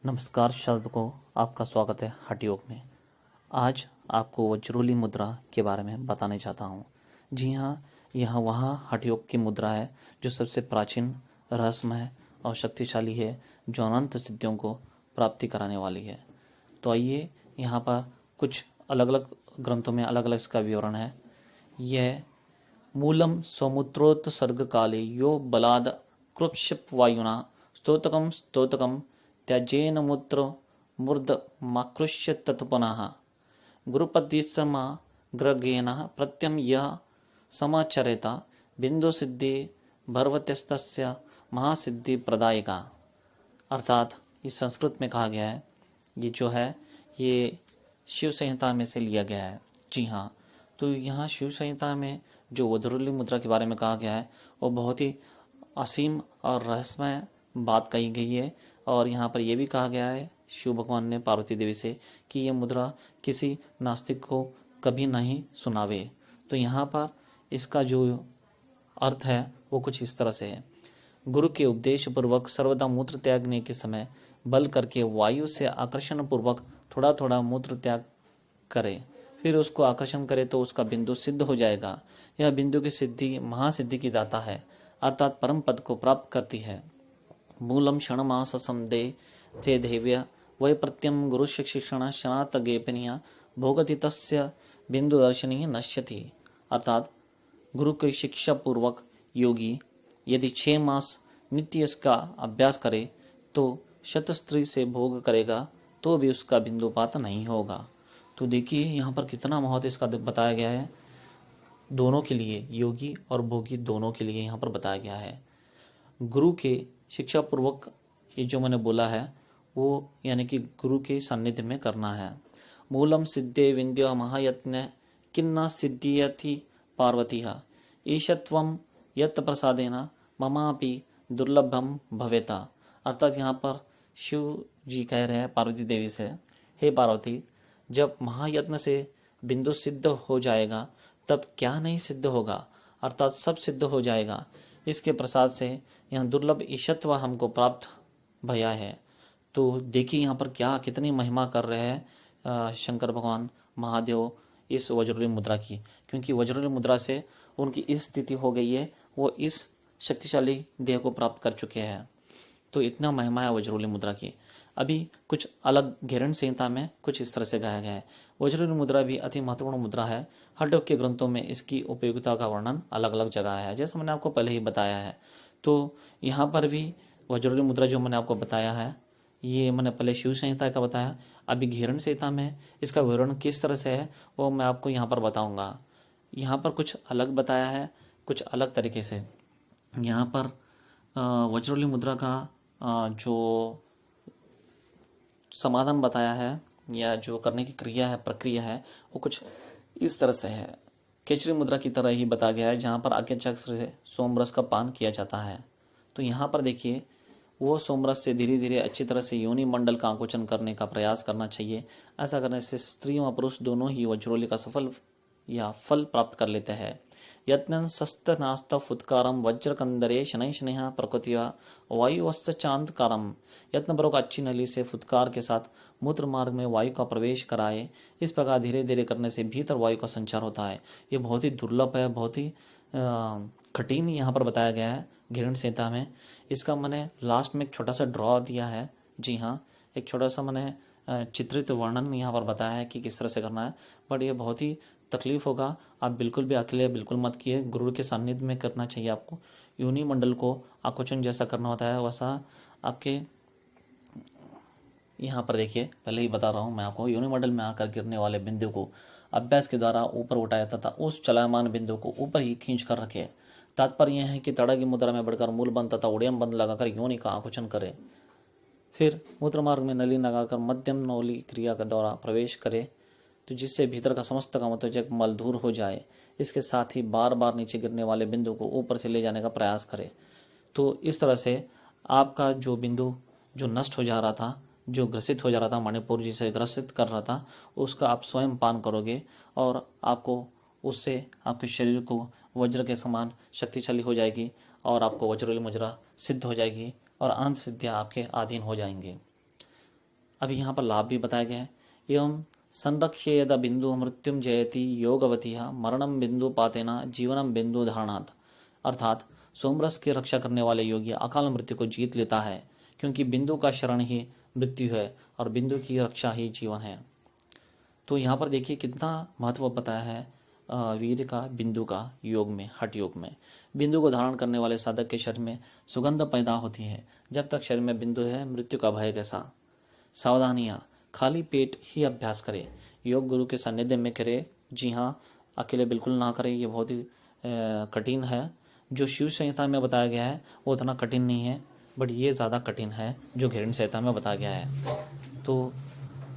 नमस्कार साधकों, आपका स्वागत है हठ योग में। आज आपको वज्रोली मुद्रा के बारे में बताने चाहता हूँ। जी हाँ, यह वहाँ हठ योग की मुद्रा है जो सबसे प्राचीन, रहस्यमय और शक्तिशाली है, जो अनंत सिद्धियों को प्राप्ति कराने वाली है। तो आइए, यहाँ पर कुछ अलग अलग ग्रंथों में अलग अलग इसका विवरण है। यह मूलम समुद्रोत्सर्ग काले यो बलाद कृप्शिप वायुना स्तोतकम त्याजेन मूत्र मूर्धमाकृष्य तत्पुनः गुरुपतिसमाग्रगेण प्रत्यम यह समाचरेता बिंदु सिद्धि भर्वत्यस्तस्य महासिद्धि प्रदायिका। अर्थात इस संस्कृत में कहा गया है, ये जो है ये शिव संहिता में से लिया गया है। जी हाँ, तो यहाँ शिव संहिता में जो वज्रोली मुद्रा के बारे में कहा गया है वो बहुत ही असीम और रहस्यमय बात कही गई है। और यहाँ पर यह भी कहा गया है शिव भगवान ने पार्वती देवी से कि यह मुद्रा किसी नास्तिक को कभी नहीं सुनावे। तो यहाँ पर इसका जो अर्थ है वो कुछ इस तरह से है। गुरु के उपदेश पूर्वक सर्वदा मूत्र त्यागने के समय बल करके वायु से आकर्षण पूर्वक थोड़ा थोड़ा मूत्र त्याग करे, फिर उसको आकर्षण करे तो उसका बिंदु सिद्ध हो जाएगा। यह बिंदु की सिद्धि महासिद्धि की दाता है, अर्थात परम पद को प्राप्त करती है। मूलम क्षणमास समदे चे देव्य वै प्रत्यम गुरु शिक्षण शनात गेपनिया भोगति तस्य बिंदु दर्शनी नश्यति। अर्थात गुरु की शिक्षा पूर्वक योगी यदि 6 मास नित्य इसका अभ्यास करे तो शतस्त्री से भोग करेगा तो भी उसका बिंदुपात नहीं होगा। तो देखिए यहाँ पर कितना महत्व इसका बताया गया है, दोनों के लिए, योगी और भोगी दोनों के लिए यहाँ पर बताया गया है। गुरु के शिक्षा पूर्वक ये जो मैंने बोला है वो यानी कि गुरु के सान्निध्य में करना है। मूलम सिद्धे विंध्य महायत्न किन्ना सिद्धियति पार्वती ईशत्वम यत् प्रसादेन ममापि दुर्लभम भवेता। अर्थात यहाँ पर शिव जी कह रहे हैं पार्वती देवी से, हे पार्वती, जब महायत्न से बिंदु सिद्ध हो जाएगा तब क्या नहीं सिद्ध होगा, अर्थात सब सिद्ध हो जाएगा। इसके प्रसाद से यह दुर्लभ ईशत्व हमको प्राप्त भया है। तो देखिए यहाँ पर क्या कितनी महिमा कर रहे हैं शंकर भगवान महादेव इस वज्रोली मुद्रा की, क्योंकि वज्रोली मुद्रा से उनकी इस स्थिति हो गई है, वो इस शक्तिशाली देह को प्राप्त कर चुके हैं। तो इतना महिमा है वज्रोली मुद्रा की। अभी कुछ अलग घेरण संहिता में कुछ इस तरह से गाया गया है। वज्रोली मुद्रा भी अति महत्वपूर्ण मुद्रा है। हठ योग के ग्रंथों में इसकी उपयोगिता का वर्णन अलग अलग जगह है, जैसे मैंने आपको पहले ही बताया है। तो यहाँ पर भी वज्रोली मुद्रा जो मैंने आपको बताया है, ये मैंने पहले शिव संहिता का बताया। अभी घेरण संहिता में इसका विवरण किस तरह से है वो मैं आपको यहाँ पर बताऊँगा। यहाँ पर कुछ अलग बताया है, कुछ अलग तरीके से। यहाँ पर वज्रोली मुद्रा का जो समाधान बताया है या जो करने की क्रिया है, प्रक्रिया है, वो कुछ इस तरह से है। केचरी मुद्रा की तरह ही बताया गया है, जहाँ पर आज्ञा चक्र से सोमरस का पान किया जाता है। तो यहाँ पर देखिए, वो सोमरस से धीरे धीरे अच्छी तरह से योनि मंडल का आकुंचन करने का प्रयास करना चाहिए। ऐसा करने से स्त्री व पुरुष दोनों ही वज्रोली का सफल या फल प्राप्त कर लेते हैं। यत्न सस्त नास्त फुत्कारम वज्र कंदरे शनै स्नेह प्रकृतिया वायुवस्त चांदकारम। यत्नपूर्वक अच्छी नली से फुत्कार के साथ मूत्र मार्ग में वायु का प्रवेश कराए। इस प्रकार धीरे धीरे करने से भीतर वायु का संचार होता है। ये बहुत ही दुर्लभ है, बहुत ही कठिन यहाँ पर बताया गया है घेरण संहिता में। इसका मैंने लास्ट में एक छोटा सा ड्रॉ दिया है। जी हाँ, एक छोटा सा मैंने चित्रित वर्णन यहाँ पर बताया है कि किस तरह से करना है, बट ये बहुत ही तकलीफ होगा। आप बिल्कुल भी अकेले बिल्कुल मत किए, गुरु के सानिध्य में करना चाहिए आपको। योनि मंडल को आकुंचन जैसा करना होता है वैसा आपके यहाँ पर देखिए, पहले ही बता रहा हूँ मैं आपको। योनि मंडल में आकर गिरने वाले बिंदु को अभ्यास के द्वारा ऊपर उठाया तथा उस चलायमान बिंदु को ऊपर ही खींच कर रखे। तात्पर्य यह है कि तड़ा की मुद्रा में बढ़कर मूल बंद तथा उड़ियम बंद लगाकर योनि का आकुंचन करे। फिर मूत्र मार्ग में नली लगाकर मध्यम नौली क्रिया का द्वारा प्रवेश करे, तो जिससे भीतर का समस्त का मतोजक मल दूर हो जाए। इसके साथ ही बार बार नीचे गिरने वाले बिंदु को ऊपर से ले जाने का प्रयास करे। तो इस तरह से आपका जो बिंदु जो नष्ट हो जा रहा था, जो ग्रसित हो जा रहा था, मणिपुर जी से ग्रसित कर रहा था, उसका आप स्वयं पान करोगे और आपको उससे आपके शरीर को वज्र के समान शक्तिशाली हो जाएगी और आपको वज्रोली मुद्रा सिद्ध हो जाएगी और अनंत सिद्धियाँ आपके अधीन हो जाएंगे। अभी यहाँ पर लाभ भी बताया गया है। एवं संरक्ष्य यदा बिंदु मृत्युम जयति योगवती मरणम बिंदु पातेना जीवनम बिंदु धारणात्, अर्थात सोमरस की रक्षा करने वाले योगी अकाल मृत्यु को जीत लेता है, क्योंकि बिंदु का शरण ही मृत्यु है और बिंदु की रक्षा ही जीवन है। तो यहाँ पर देखिए कितना महत्व बताया है वीर का बिंदु का योग में, हठ योग में। बिंदु को धारण करने वाले साधक के शरीर में सुगंध पैदा होती है। जब तक शरीर में बिंदु है मृत्यु का भय कैसा। सावधानियाँ, खाली पेट ही अभ्यास करें, योग गुरु के सानिध्य में करे। जी हाँ, अकेले बिल्कुल ना करें, ये बहुत ही कठिन है। जो शिव संहिता में बताया गया है वो उतना कठिन नहीं है, बट ये ज़्यादा कठिन है जो घृण संहिता में बताया गया है। तो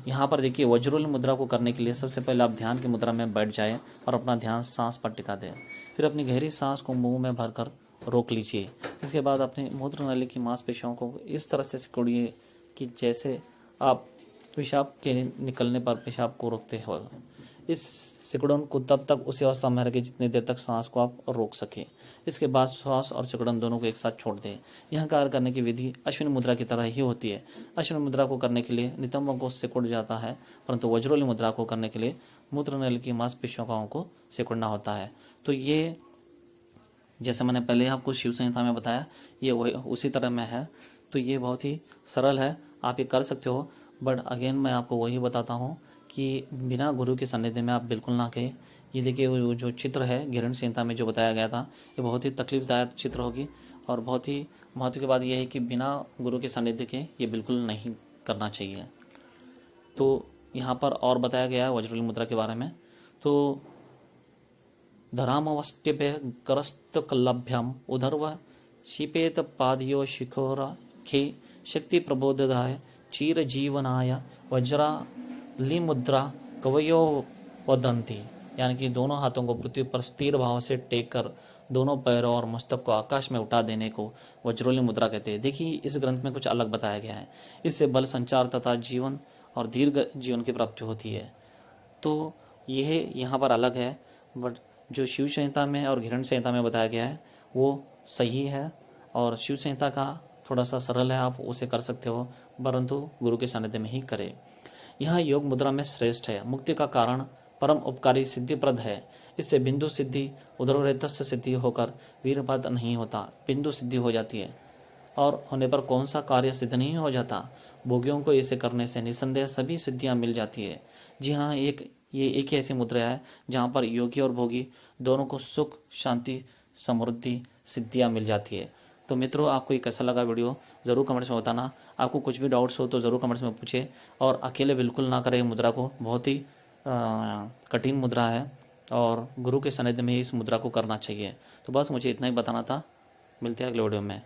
यहाँ पर देखिए वज्रोल मुद्रा को करने के लिए सबसे पहले आप ध्यान की मुद्रा में बैठ जाए और अपना ध्यान सांस पर टिका दें। फिर अपनी गहरी सांस को मुंह में भरकर रोक लीजिए। इसके बाद अपने मूत्र नली की मांसपेशियों को इस तरह से सिकुड़िए कि जैसे आप पेशाब के निकलने पर पेशाब को रोकते हो। इस सिकुड़न को तब तक उसी अवस्था में रखें जितनी देर तक सांस को आप रोक सकें। इसके बाद श्वास और सिकुड़न दोनों को एक साथ छोड़ दें। यह कार्य करने की विधि अश्विनी मुद्रा की तरह ही होती है। अश्विनी मुद्रा को करने के लिए नितंबों को सिकुड़ जाता है, परंतु वज्रोली मुद्रा को करने के लिए मूत्र नली की मांसपेशियों को सिकुड़ना होता है। तो ये जैसे मैंने पहले आपको शिव संहिता में बताया, ये उसी तरह में है। तो ये बहुत ही सरल है, आप ये कर सकते हो। बट अगेन मैं आपको वही बताता हूँ कि बिना गुरु के सानिध्य में आप बिल्कुल ना कहें। ये देखिए वो जो चित्र है घृण संहिता में जो बताया गया था, ये बहुत ही तकलीफदायक चित्र होगी। और बहुत ही महत्व की बात यह है कि बिना गुरु के सानिध्य के ये बिल्कुल नहीं करना चाहिए। तो यहाँ पर और बताया गया है वज्रोली मुद्रा के बारे में। तो धरामवस्त्यभ्य करस्तकलभ्याम उधर्व शिपेत पादियो शिखोरा खे शक्ति प्रबोधदाय चीर जीवनाय वज्राली मुद्रा कवयो वदंती, यानी कि दोनों हाथों को पृथ्वी पर स्थिर भाव से टेक कर दोनों पैरों और मस्तक को आकाश में उठा देने को वज्रोली मुद्रा कहते हैं। देखिए इस ग्रंथ में कुछ अलग बताया गया है। इससे बल संचार तथा जीवन और दीर्घ जीवन की प्राप्ति होती है। तो यह यहाँ पर अलग है, बट जो शिव संहिता में और घृण संहिता में बताया गया है वो सही है। और शिव संहिता का थोड़ा सा सरल है, आप उसे कर सकते हो, परंतु गुरु के सानिध्य में ही करें। यह योग मुद्रा में श्रेष्ठ है, मुक्ति का कारण, परम उपकारी, सिद्धिप्रद है। इससे बिंदु सिद्धि उदरवृत्तस्य सिद्धि होकर वीरपद नहीं होता, बिंदु सिद्धि हो जाती है। और होने पर कौन सा कार्य सिद्ध नहीं हो जाता। भोगियों को इसे करने से निसंदेह सभी सिद्धियां मिल जाती है। जी हाँ, ये एक ही ऐसी मुद्रा है जहाँ पर योगी और भोगी दोनों को सुख, शांति, समृद्धि, सिद्धियाँ मिल जाती है। तो मित्रों, आपको ये कैसा लगा वीडियो ज़रूर कमेंट्स में बताना। आपको कुछ भी डाउट्स हो तो ज़रूर कमेंट्स में पूछे। और अकेले बिल्कुल ना करें मुद्रा को, बहुत ही कठिन मुद्रा है और गुरु के सानिध्य में ही इस मुद्रा को करना चाहिए। तो बस मुझे इतना ही बताना था। मिलते हैं अगले वीडियो में।